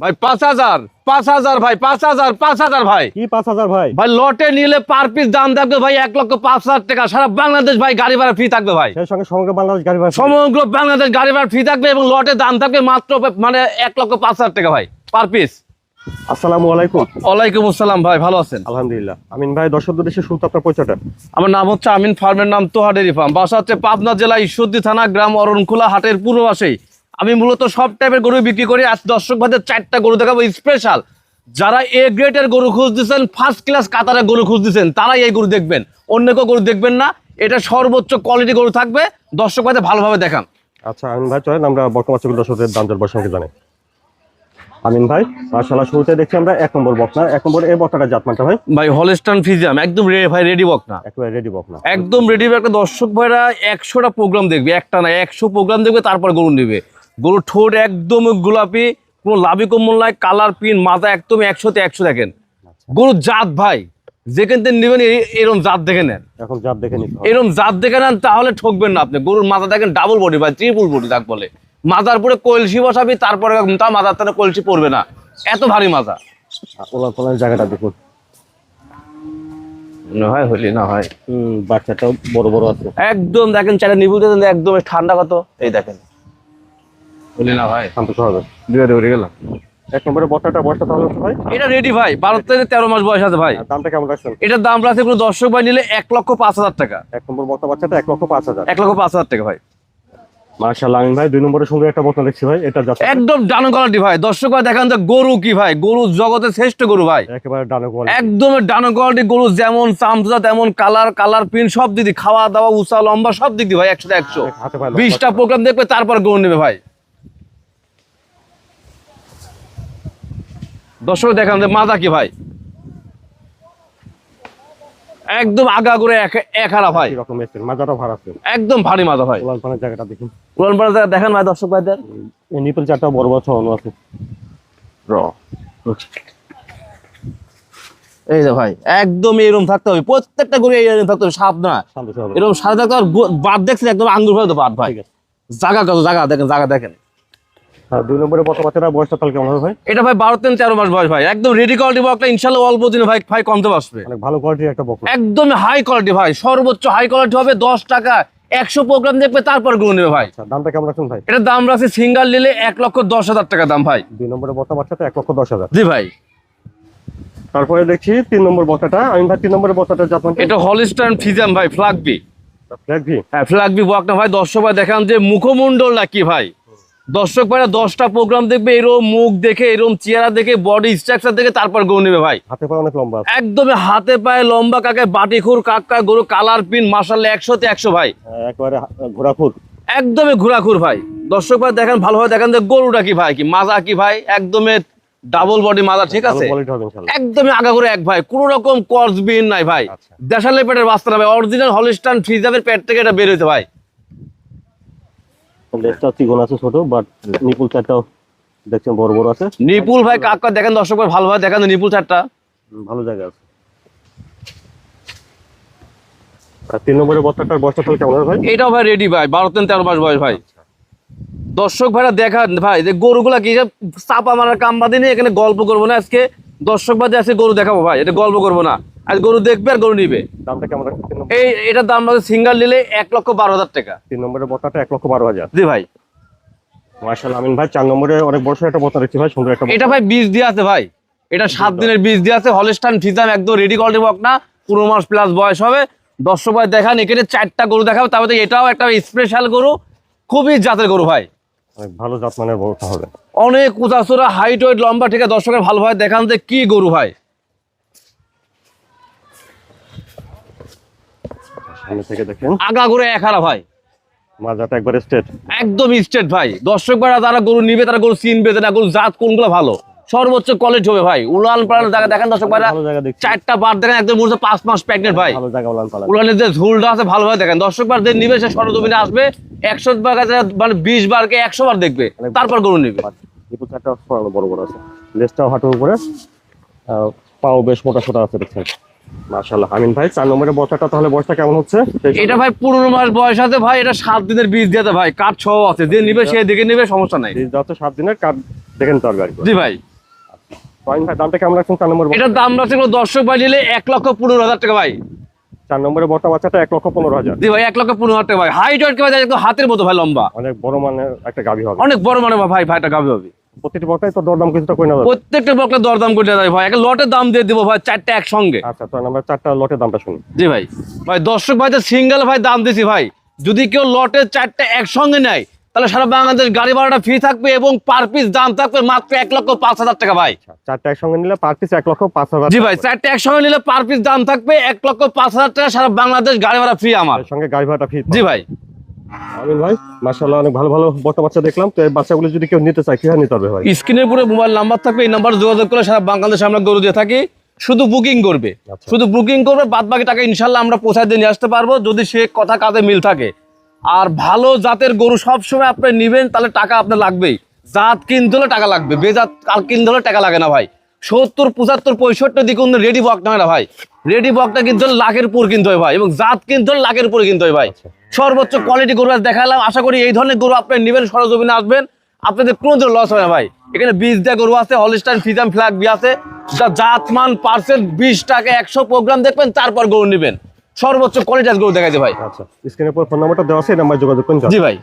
ভাই 5,000 ভাই 5,000 ভাই। কি 5,000 ভাই? ভাই লটে নিলে পার পিস দাম থাকবে ভাই 1,05,000 টাকা। সারা বাংলাদেশ ভাই গাড়ি ভাড়া ফ্রি থাকবে ভাই। সেই সঙ্গে সমগ্র বাংলাদেশ গাড়ি ভাড়া সমগ্র বাংলাদেশ গাড়ি ভাড়া ফ্রি থাকবে এবং লটে দাম থাকবে মাত্র মানে 1,05,000 টাকা ভাই পার পিস। আসসালামু আলাইকুম। ওয়ালাইকুম আসসালাম ভাই, ভালো আছেন? আলহামদুলিল্লাহ। আমিন ভাই, দর্শকদের দেশে শুনতে আপনার পরিচয়টা। আমার নাম হচ্ছে আমিন, ফার্মের নাম তোহা ডেয়ারি ফার্ম। বাসা হচ্ছে পাবনা জেলা ঈশ্বরদী থানা, গ্রাম অরণখোলা, হাটের পূর্ব পাশেই। আমি মূলত সব টাইপের গরু বিক্রি করি। আজ দর্শক ভাইদের 4টা গরু দেখাবো স্পেশাল। যারা এ গ্রেডের গরু খুঁজতেছেন, ফার্স্ট ক্লাস কাতারের গরু খুঁজতেছেন, তারাই এই গরু দেখবেন, অন্য কেউ গরু দেখবেন না। এটা সর্বোচ্চ কোয়ালিটি গরু থাকবে, দর্শক ভাইদের ভালোভাবে দেখান। আচ্ছা আমিন ভাই, চলেন আমরা বর্তমান দর্শকদের দাম দর সম্পর্কে জানি। আমিন ভাই, মাশাআল্লাহ, শুরুতে দেখছি আমরা 1 নম্বর বকনা। 1 নম্বর এই বকনাটা জাতমানটা ভাই? ভাই হলস্টাইন ফ্রিজিয়ান, একদম ভাই রেডি বকনা, একেবারে রেডি বকনা, একদম রেডি। একটা দর্শক ভাইরা 100টা প্রোগ্রাম দেখবে, একটা না 100 প্রোগ্রাম দেখবে, তারপর গরু নেবে। গরুর ঠোঁট একদম গোলাপি, কোনো লাভি কম্বল নাই, কালার পিন, মাথা একদম 100তে 100। দেখেন গরুর জাত ভাই, যেখান থেকে নেবেন এরকম জাত দেখে নেন। এখন জাত দেখে নিতে হবে। এরকম জাত দেখে নেন, তাহলে ঠকবেন না আপনি। গরুর মাথা দেখেন ডাবল বডি ভাই, ট্রিপল বডি তাক বলে। মাথার পরে কলসি বসাবি, তারপরে তা মাথার তানে কলসি পড়বে না, এত ভারী মাথা। ওলার পালার জায়গাটা দেখুন, না হয় হলি না হয়। বাচ্চাটাও বড় বড় আছে একদম। দেখেন চাইলে নিবু দেন, একদম ঠান্ডা কত, এই দেখেন হলি না ভাই। শান্ত হবে। দুইটা উড়ে গেলাম। 1 নম্বরের বকনাটা বয়সটা তাহলে ভাই? এটা রেডি ভাই, 12 থেকে 13 মাস বয়স আছে ভাই। দামটা কেমন রাখছেন? এটার দাম রাখছে কোনো দর্শক ভাই নিলে 1,05,000 টাকা। 1 নম্বর বকনা বাচ্চাটা 1,05,000। 1,05,000 টাকা ভাই। মাশাআল্লাহ আমিন ভাই, 2 নম্বরের সুন্দর একটা বকনা দেখছি ভাই। এটা জাত একদম ডানো কোয়ালিটি ভাই। দর্শক ভাই দেখান তো গরু কি ভাই, গরু জগতের শ্রেষ্ঠ গরু ভাই, একেবারে ডানো কোয়ালিটি, একদম ডানো কোয়ালিটি গরু। যেমন চামচা তেমন কালার প্রিন্ট সব দিক দিয়ে, খাওয়া দাওয়া উঁচা লম্বা সব দিক দিয়ে ভাই 100তে 100। হাতে পায় 20টা প্রোগ্রাম দেখবে, তারপর গরু নেবে ভাই। দর্শক দেখান যে মাজা কি ভাই, একদম আগা করে এক হারা ভাই, এরকম এসেছে, মাজাটা ভার আছে, একদম ভারী মাজা ভাই। ওলান পানের জায়গাটা দেখুন, উড়ান পাড়া জায়গা দেখেন ভাই দর্শক ভাইদের। এই নিপল চারটা বড় বড় ছড়ানো আছে। এই যে ভাই একদম এরকম থাকতে হবে, প্রত্যেকটা গরু এরকম থাকতে হবে, সাপ না শান্ত হবে। এরকম সাদা থাকতে হবে। বাদ দেখছেন একদম আঙ্গুর ভাই, তো বাদ ভাই। জায়গা কত, জায়গা দেখেন, জায়গা দেখেন। আর 2 নম্বরে বকনা বাচ্চাটা বয়সটা তাহলে কেমন হবে ভাই? এটা ভাই 12 থেকে 13 মাস বয়স ভাই, একদম রেডি কোয়ালিটি বকটা। ইনশাআল্লাহ অল্প দিনে ভাই ভাই কমতে আসবে। অনেক ভালো কোয়ালিটির একটা বকনা, একদম হাই কোয়ালিটি ভাই, সর্বোচ্চ হাই কোয়ালিটি হবে। 10 টাকা 100 প্রোগ্রাম দেখবে, তারপর গরু নেবে ভাই। আচ্ছা দামটা কেমন রাখছেন ভাই? এটার দাম রাখছে সিঙ্গেল নিলে 1,10,000 টাকা দাম ভাই। 2 নম্বরে বকনা বাচ্চাটা 1,10,000। জি ভাই। তারপরে দেখছি 3 নম্বর বকনাটা। আমি ভাই 3 নম্বরের বকনাটা জাতমান এটা হলস্টাইন ফ্রিজিয়ান ভাই, ফ্ল্যাগবি। ফ্ল্যাগবি, হ্যাঁ ফ্ল্যাগবি বকনা ভাই। দর্শক ভাই দেখান যে মুখমণ্ডল নাকি ভাই। দর্শক ভাইরা 10টা প্রোগ্রাম দেখবে, এরকম মুখ দেখে, এরকম চেহারা দেখে, বডি স্ট্রাকচার দেখে তারপর গরু নেবে ভাই। হাতে পায়ে অনেক লম্বা আছে, একদম হাতে পায়ে লম্বা, কাকে বাটিখুর কাকা গরু, কালার পিন মাশাআল্লাহ 100তে 100 ভাই। একেবারে ঘোরাফুট, একদমই ঘোরাঘুর ভাই। দর্শক ভাই দেখেন ভালোভাবে দেখেন যে গরুটা কি ভাই, কি মাজা কি ভাই, একদমই ডাবল বডি মাজা, ঠিক আছে, কোয়ালিটি হবে ইনশাআল্লাহ। একদমই আগা করে এক ভাই, কোন রকম কর্জবিন নাই ভাই। আচ্ছা। দেশালে পেটের বাস্তা না ভাই, অরিজিনাল হলস্টাইন ফ্রিজিয়ানের পেট থেকে এটা বের হইতে ভাই। লেজটা চিকন আছে ছোট, বাট নিপুল চারটাও দেখছেন বড় বড় আছে। নিপুল ভাই কাকা দেখেন, দর্শক ভাই ভালোভাবে দেখেন নিপুল চারটা, ভালো জায়গা আছে। আর 3 নম্বরের বকনাটার বয়সটা তাহলে কেমন হবে ভাই? এটাও ভাই রেডি ভাই, 12 থেকে 13 মাস বয়স ভাই। দর্শক ভাইরা দেখান ভাই যে গরুগুলা কি চাপা মারার কাম বাদে নিয়ে এখানে গল্প করবো না আজকে। দর্শক বাদে আজকে গরু দেখাবো ভাই, এটা গল্প করবো না। আজ গরু দেখবে আর গরু নিবে। দামটা কেমন রাখছেন 3 নম্বর? এটার দাম আছে সিঙ্গেল নিলে 1,12,000 টাকা। 3 নম্বরের বকনাটা 1,12,000। জি ভাই। মাশাআল্লাহ আমিন ভাই, 4 নম্বরে অনেক বড় একটা বকনা দেখছি ভাই, সুন্দর একটা বকনা। এটা ভাই বীজ দিয়ে আছে ভাই, এটা 7 দিনের বীজ দিয়ে আছে। হলস্টাইন ফ্রিজিয়ান একদম রেডি কোয়ালিটি বকনা, 15 মাস প্লাস বয়স হবে। দর্শক ভাই দেখান, এখানে 4টা গরু দেখাবে, তারপরে এটাও একটা স্পেশাল গরু, খুবই জাতের গরু ভাই, অনেক ভালো জাতমানের বকনা হবে। অনেক উঁচাচোরা, হাইট ওয়েট লম্বা, ঠিক আছে। দর্শকের ভালোভাবে দেখান যে কি গরু ভাই। সামনে থেকে দেখেন, আগা করে এক হারা ভাই, মাজাটা একবারে স্ট্রেট, একদম স্ট্রেট ভাই। দর্শক ভাইরা যারা গরু নিবে তারা গরু চিনবে না, গরু জাত কোনগুলো ভালো, সর্বোচ্চ কোয়ালিটি হবে ভাই। উলান পালান জায়গা দেখেন দর্শক ভাইরা, ভালো জায়গা দেখছি, 4টা বার দেখেন, একদম মুহূর্তে 5 মাস প্রেগনেন্ট ভাই। ভালো জায়গা উলান পালান। উলানের যে ঝুলটা আছে ভালোভাবে দেখেন। দর্শক বার যে নিবে সে সরজমিনে আসবে, 100 বার মানে 20 বারকে 100 বার দেখবে, তারপর গরু নিবে। নিপুল চারটা বড় বড় আছে, লেজটাও হাঁটুর উপরে, পাও বেশ মোটা সোটা আছে দেখছেন। মাশাআল্লাহ আমিন ভাই, 4 নম্বরের বকনাটা তাহলে বয়সটা কেমন হচ্ছে? এটা ভাই 15 মাস বয়স আছে ভাই, এটা 7 দিনের বীজ দিতে ভাই, কাঠ সহ আছে, যে নিবে সে দেখে নিবে, সমস্যা নাই। বীজ দাও তো 7 দিনের, কাট দেখেন তো আর গাড়ি। জি ভাই। ফাহিম ভাই দামটা কেমন রাখছেন 4 নম্বর এটার দাম রাখছে দর্শক ভাই নিলে 1,15,000 টাকা ভাই। 4 নম্বরের বড়টা বাচ্চাটা 1,15,000। জি ভাই 1,15,000 টাকা ভাই। হাইট ওয়েট ভাই একদম হাতের মতো ভাই, লম্বা অনেক বড় মানের একটা গাভী হবে, অনেক বড় মানে ভাই, ভাইটা গাবি হবে। প্রতিটি বকটাই তো দরদাম কিছুটা কই না যাবে। প্রত্যেকটা বকলে দরদাম করে দেয় ভাই, একটা লটের দাম দিয়ে দিব ভাই 4টা একসঙ্গে। আচ্ছা তো আমরা 4টা লটের দামটা শুনি। জি ভাই, ভাই দর্শক ভাই সিঙ্গেল ভাই দাম দিছি ভাই, যদি কেউ লটের 4টা একসঙ্গে নেয় তাহলে সারা বাংলাদেশ গাড়ি ভাড়াটা ফ্রি থাকবে এবং পার পিস দাম থাকবে মাত্র 1,05,000 টাকা ভাই। 4টা একসঙ্গে নিলে পার পিস 1,05,000। জি ভাই, 4টা একসঙ্গে নিলে পার পিস দাম থাকবে 1,05,000 টাকা, সারা বাংলাদেশ গাড়ি ভাড়া ফ্রি আমার। এর সঙ্গে গাড়ি ভাড়াটা ফ্রি। জি ভাই। আমিন ভাই মাশাআল্লাহ অনেক ভালো ভালো বকটা বাচ্চা দেখলাম, তো এই বাচ্চাগুলো যদি কেউ নিতে চায় কিভাবে নিতে পারবে ভাই? স্ক্রিনের উপরে মোবাইল নাম্বার থাকবে, এই নাম্বার যোগাযোগ করে সারা বাংলাদেশে আমরা গরু দিয়ে থাকি। শুধু বুকিং করবে, আচ্ছা। শুধু বুকিং করবে, বাদ বাকি টাকা ইনশাল্লাহ আমরা পৌঁছায় দিয়ে নিয়ে আসতে পারবো যদি সে কথা কাজে মিল থাকে। আর ভালো জাতের গরু সবসময় আপনি নিবেন তাহলে টাকা আপনার লাগবেই। জাত কিনতে হলে টাকা লাগবে, বেজাত কাল কিনতে হলে টাকা লাগে না ভাই। 70, 75, 65 দিকে রেডি বক নয় না ভাই, রেডি বকটা কিনতে হলে লাখের উপর কিনতে হয় ভাই, এবং জাত কিনতে হলে লাখের উপরে কিনতে হয় ভাই। সর্বোচ্চ কোয়ালিটি গরু আজ দেখালাম, আশা করি এই ধরনের গরু আপনি নেবেন, সরজমিনে আসবেন, আপনাদের কোনো লস হয় না ভাই। এখানে বীজ দেওয়া গরু আছে, হলিস্টাইন ফ্রিজিয়ান ফ্ল্যাগ বি আছে, যা জাতমান পার্সেন্ট 20 টাকা 100 প্রোগ্রাম দেখবেন, তারপর গরু নেবেন। সর্বোচ্চ কোয়ালিটি গরু দেখাইছে ভাই। আচ্ছা স্ক্রিনের উপর ফোন নাম্বারটা দেওয়া আছে, এই নাম্বারে যোগাযোগ করুন। জি ভাই।